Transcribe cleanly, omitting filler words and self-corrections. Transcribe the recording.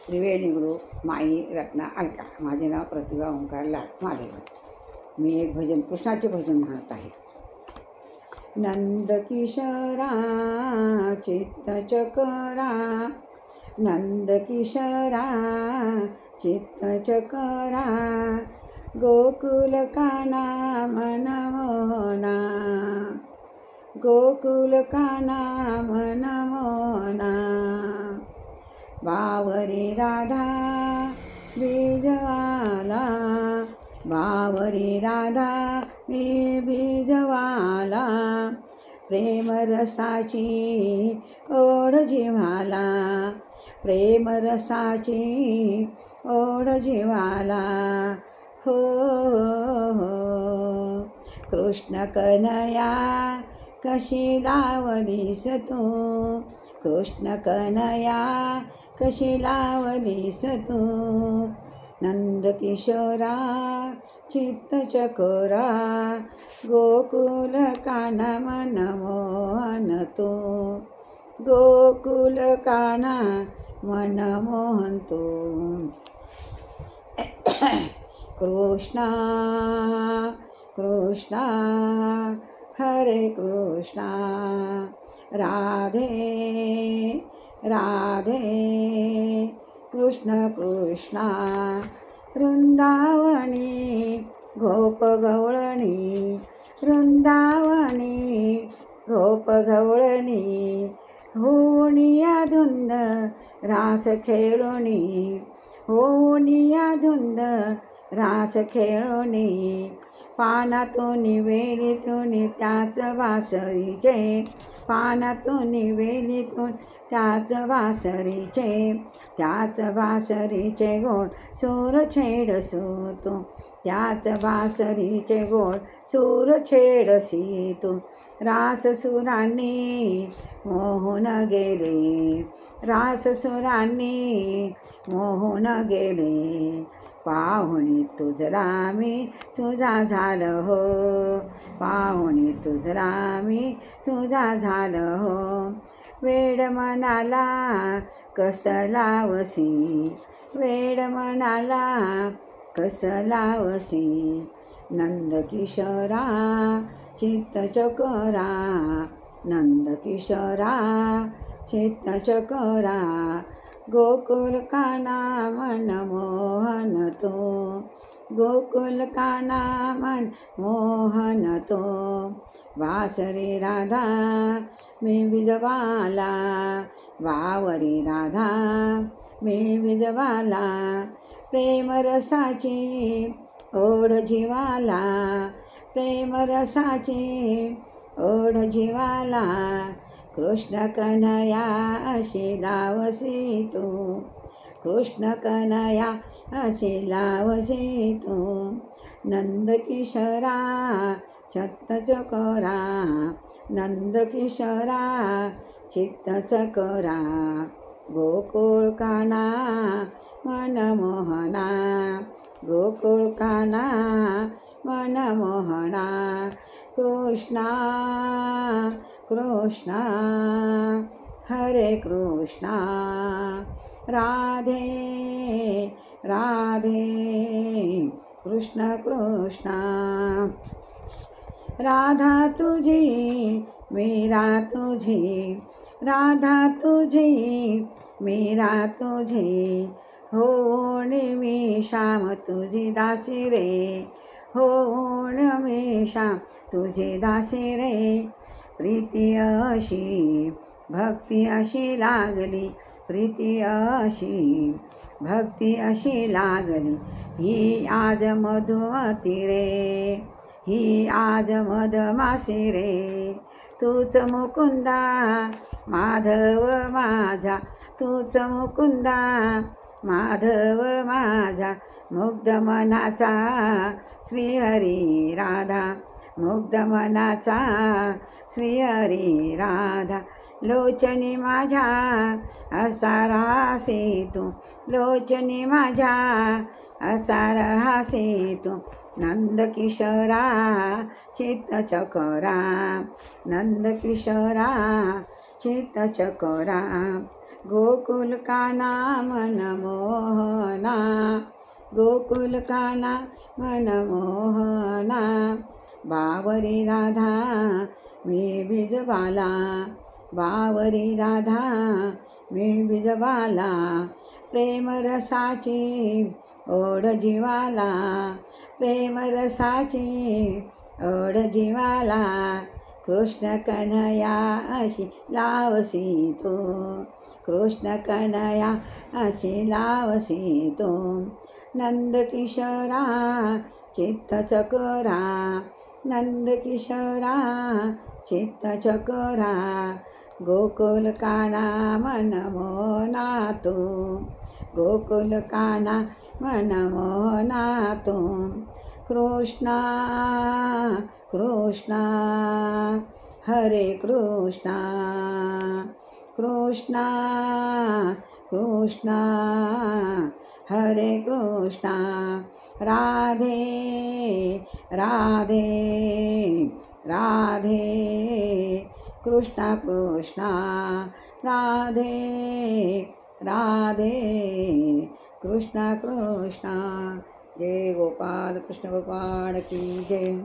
त्रिवेणी गुरु माई रत्ना अलका. माझे नाव प्रतिभा ओंकार लाट मालेगाव. मी एक भजन, कृष्णाचे भजन म्हणत आहे. नंद किशोरा चित्त चकोरा, नंद किशोरा चित्त चकोरा, गोकुल काना मन मोहना, गोकुल काना मन मोहना. बावरी राधा बीजवाला, बावरी राधा मी बीजवाला, प्रेम रसाची ओढ जिव्हाला, प्रेम रसाची ओढ जिव्हाला. हो कृष्ण कन्हैया कशी लावलीस तू, कृष्ण कन्हैया कशी लावलीस तू. नंद किशोरा चित्त चकोरा, गोकुल काना मन मोहन तू, गोकुल काना मन मोहन तू. कृष्णा कृष्णा हरे कृष्णा, राधे राधे कृष्ण कृष्णा. वृंदावनी गोप गवळणी, वृंदावनी गोप गवळणी, होनिया धुंद रास खेळोनी, होनिया धुंद रास खेळोनी. पानातून वेलीतून त्याच वासरीचे, पानातून वेलीतून त्याच वासरीचे, त्याच वासरीचे गोड सूर छेडसू तू, त्याच वासरीचे गोड सूर छेडसी तू. राससुरांनी मोहून गेले, राससुरांनी मोहून गेले, पाहुणी तुझला मी तुझा झालं हो, पाहुणी तुझला मी तुझा झालं हो. वेड मनाला कसं लावसी, वेड मनाला कसं लावसी. नंद किशोरा चित्त चकोरा, नंद किशोरा चित्त चकोरा, गोकुल काना मन मोहन तो, गोकुल काना मन मोहन तो. वासरी राधा मी बीजवाला, वावरी राधा मी बीजवाला, प्रेम रसाची ओढ जिवाला, प्रेम रसाची ओढ जिवाला. कृष्ण कन्हैया अशी लावसी तू, कृष्ण कन्हैया अशी लावसी तू. नंद किशोरा चित्त चकोरा, नंद किशोरा चित्त चकोरा, गोकुळ काना मन मोहना, गोकुळ काना मन मोहना. कृष्णा कृष्णा हरे कृष्णा, राधे राधे कृष्ण कृष्णा. राधा तुझी मीरा तुझी, राधा तुझी मीरा तुझी, होण मी श्याम तुझी दासी रे, होण मी श्याम तुझी दासी रे. प्रीती अशी भक्ती अशी लागली, प्रीती अशी भक्ती अशी लागली, ही आज मधुमती रे, ही आज मधमासी रे. तूच मुकुंदा माधव माझा, तूच मुकुंदा माधव माझा, मुग्ध मनाचा श्रीहरी राधा, मुग्ध मनाचा श्रीहरी राधा. लोचनी माझ्या असा राहासी तू, लोचनी माझ्या असा राहासी तू. नंद किशोरा चित्त चकोरा, नंद किशोरा चित्त चकोरा, गोकुल काना मनमोहना, गोकुल काना मनमोहना, बावरी राधा मी बिजबाला, बावरी राधा मी बिजबाला, प्रेम रसाची ओढ जीवाला, प्रेम रसाची ओढ जीवाला, कृष्ण कन्हैया अशी लावसी तू, कृष्ण कन्हैया अशी लावसी तू, नंद किशोरा चित्त चकोरा, नंद किशोरा चित्त चकोरा, गोकुल काना मनमोहना तू, गोकुल काना मनमोहना तू, कृष्णा कृष्णा हरे कृष्णा, कृष्णा कृष्णा हरे कृष्णा, राधे राधे राधे कृष्णा कृष्णा, राधे राधे कृष्णा कृष्णा। जय गोपाल कृष्ण भगवान की जय।